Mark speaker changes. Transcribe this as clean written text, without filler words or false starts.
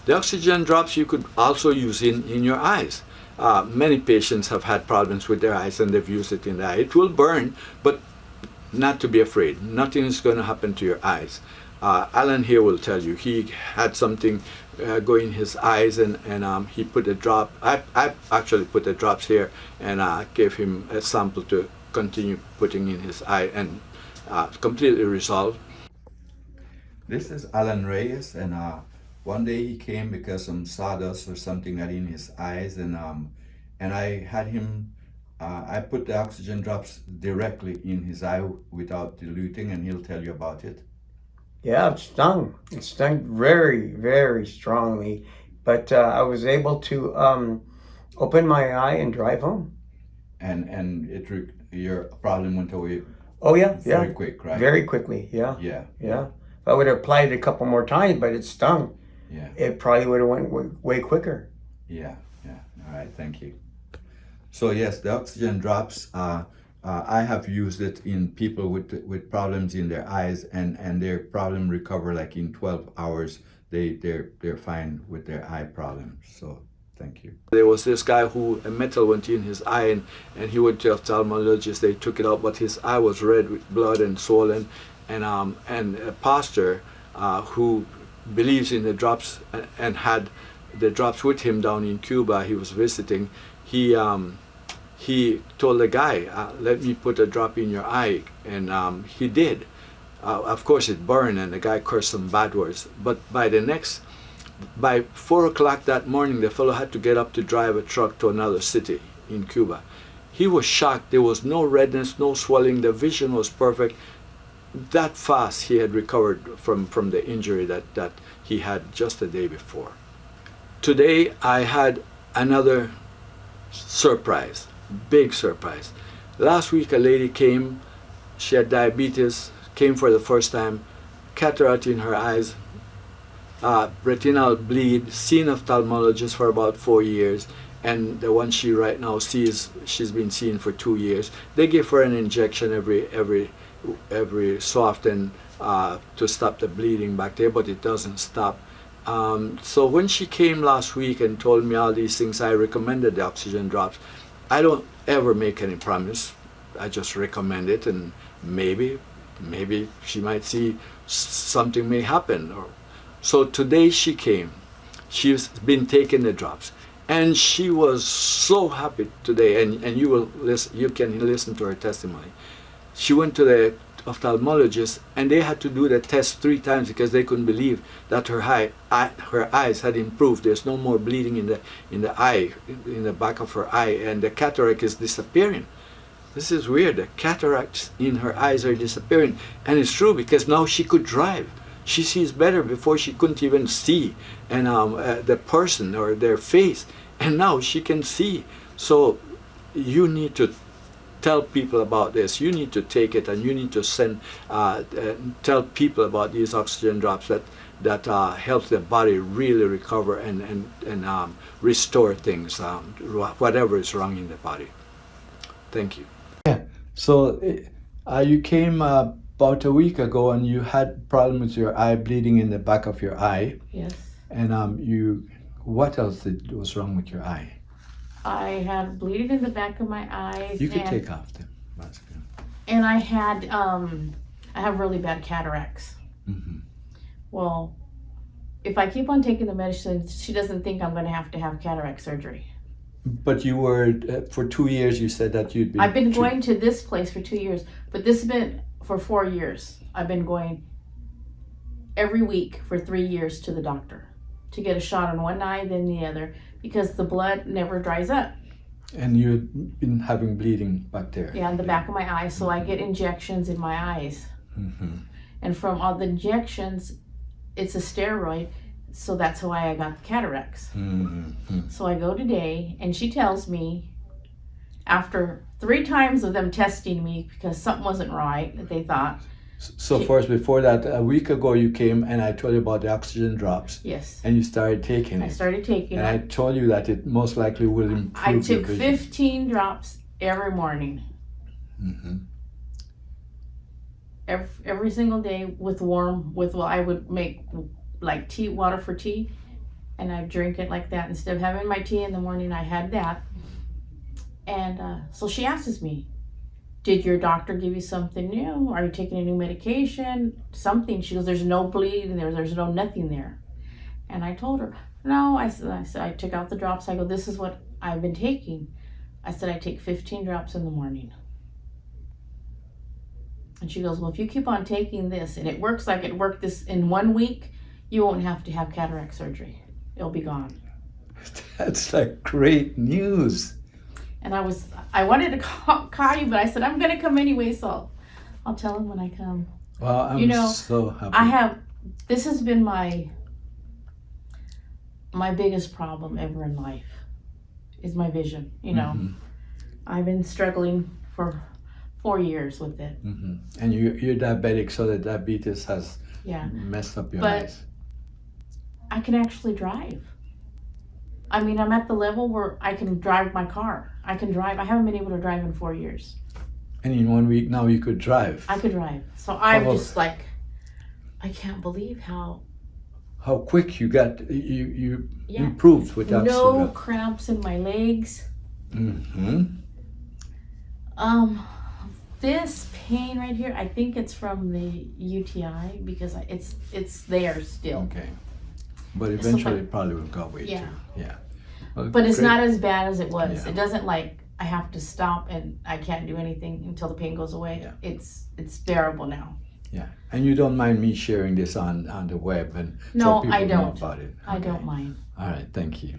Speaker 1: The oxygen drops you could also use in your eyes. Many patients have had problems with their eyes and they've used it in the eye. It will burn, but not to be afraid. Nothing is going to happen to your eyes. Alan here will tell you he had something go in his eyes, and he put a drop. I actually put the drops here and gave him a sample to continue putting in his eye, and completely resolved. This is Alan Reyes, and one day he came because some sawdust or something got in his eyes, and I had him. I put the oxygen drops directly in his eye without diluting, and he'll tell you about it.
Speaker 2: Yeah, it stung. It stung very, very strongly, but I was able to open my eye and drive home.
Speaker 1: And your problem went away.
Speaker 2: Oh yeah,
Speaker 1: very quick, right?
Speaker 2: Very quickly, yeah.
Speaker 1: Yeah.
Speaker 2: If I would have applied it a couple more times, but it stung.
Speaker 1: Yeah.
Speaker 2: It probably would have went way quicker.
Speaker 1: Yeah. All right, thank you. So yes, the oxygen drops. I have used it in people with problems in their eyes, and their problem recover like in 12 hours. They're fine with their eye problems. So thank you. There was this guy who a metal went in his eye, and he went to ophthalmologist. They took it out, but his eye was red with blood and swollen. And a pastor who believes in the drops and had the drops with him down in Cuba, he was visiting. He told the guy, let me put a drop in your eye, and he did. Of course it burned, and the guy cursed some bad words. But by 4 o'clock that morning, the fellow had to get up to drive a truck to another city in Cuba. He was shocked. There was no redness, no swelling. The vision was perfect. That fast he had recovered from the injury that he had just the day before. Today I had another surprise, big surprise. Last week a lady came, she had diabetes, came for the first time, cataract in her eyes, retinal bleed, seen ophthalmologist for about 4 years, and the one she right now sees, she's been seeing for 2 years. They give her an injection every so often to stop the bleeding back there, but it doesn't stop. So when she came last week and told me all these things, I recommended the oxygen drops. I don't ever make any promise. I just recommend it, and maybe she might see something may happen. So today she came. She's been taking the drops, and she was so happy today. And you can listen to her testimony. She went to the ophthalmologist, and they had to do the test 3 times because they couldn't believe that her eyes had improved. There's no more bleeding in the eye, in the back of her eye, and the cataract is disappearing. This is weird. The cataracts in her eyes are disappearing, and it's true because now she could drive. She sees better. Before she couldn't even see the person or their face, and now she can see. So you need to tell people about this. You need to take it, and you need to tell people about these oxygen drops that help the body really recover and restore things, whatever is wrong in the body. Thank you. Yeah. So you came about a week ago, and you had problems with your eye, bleeding in the back of your eye.
Speaker 3: Yes.
Speaker 1: And what else was wrong with your eye?
Speaker 3: I had bleeding in the back of my eyes.
Speaker 1: You could take off the mask.
Speaker 3: And I have really bad cataracts.
Speaker 1: Mm-hmm.
Speaker 3: Well, if I keep on taking the medicine, she doesn't think I'm going to have cataract surgery.
Speaker 1: But you were, for 2 years, you said that you'd been...
Speaker 3: I've been going to this place for 2 years, but this has been for 4 years. I've been going every week for 3 years to the doctor to get a shot on one eye, then the other, because the blood never dries up.
Speaker 1: And you've been having bleeding back there?
Speaker 3: Yeah, in the back of my eye, so I get injections in my eyes.
Speaker 1: Mm-hmm.
Speaker 3: And from all the injections, it's a steroid, so that's why I got the cataracts.
Speaker 1: Mm-hmm.
Speaker 3: So I go today, and she tells me, after 3 times of them testing me because something wasn't right, that they thought.
Speaker 1: So first, before that, a week ago you came and I told you about the oxygen drops.
Speaker 3: Yes.
Speaker 1: And you started taking it.
Speaker 3: I started taking it.
Speaker 1: And I told you that it most likely will improve
Speaker 3: I
Speaker 1: your
Speaker 3: took
Speaker 1: vision.
Speaker 3: 15 drops every morning.
Speaker 1: Mm-hmm.
Speaker 3: Every single day with I would make like water for tea, and I drink it like that. Instead of having my tea in the morning, I had that. And so she asks me, did your doctor give you something new? Are you taking a new medication? Something. She goes, there's no bleeding there. There's no nothing there. And I told her, no. I said, I took out the drops. I go, this is what I've been taking. I said, I take 15 drops in the morning. And she goes, well, if you keep on taking this and it works like it worked this in 1 week, you won't have to have cataract surgery. It'll be gone.
Speaker 1: That's like great news.
Speaker 3: And I wanted to call you, but I said, I'm going to come anyway, so I'll tell him when I come.
Speaker 1: Well, I'm so happy.
Speaker 3: This has been my biggest problem ever in life, is my vision. I've been struggling for 4 years with it.
Speaker 1: Mm-hmm. And you're diabetic, so the diabetes has messed up your eyes.
Speaker 3: I can actually drive. I mean, I'm at the level where I can drive my car. I can drive. I haven't been able to drive in 4 years.
Speaker 1: And in 1 week now you could drive.
Speaker 3: I could drive. So I'm just like, I can't believe how
Speaker 1: quick you got, you improved without
Speaker 3: no cramps in my legs.
Speaker 1: Mm-hmm.
Speaker 3: This pain right here, I think it's from the UTI because it's there still.
Speaker 1: Okay. But eventually it probably will go away too. Yeah. Well,
Speaker 3: but it's not as bad as it was.
Speaker 1: Yeah.
Speaker 3: It doesn't like I have to stop and I can't do anything until the pain goes away.
Speaker 1: Yeah.
Speaker 3: It's bearable now.
Speaker 1: Yeah. And you don't mind me sharing this on the web and
Speaker 3: No,
Speaker 1: so people
Speaker 3: I
Speaker 1: know
Speaker 3: don't.
Speaker 1: about it.
Speaker 3: I don't mind.
Speaker 1: All right. Thank you.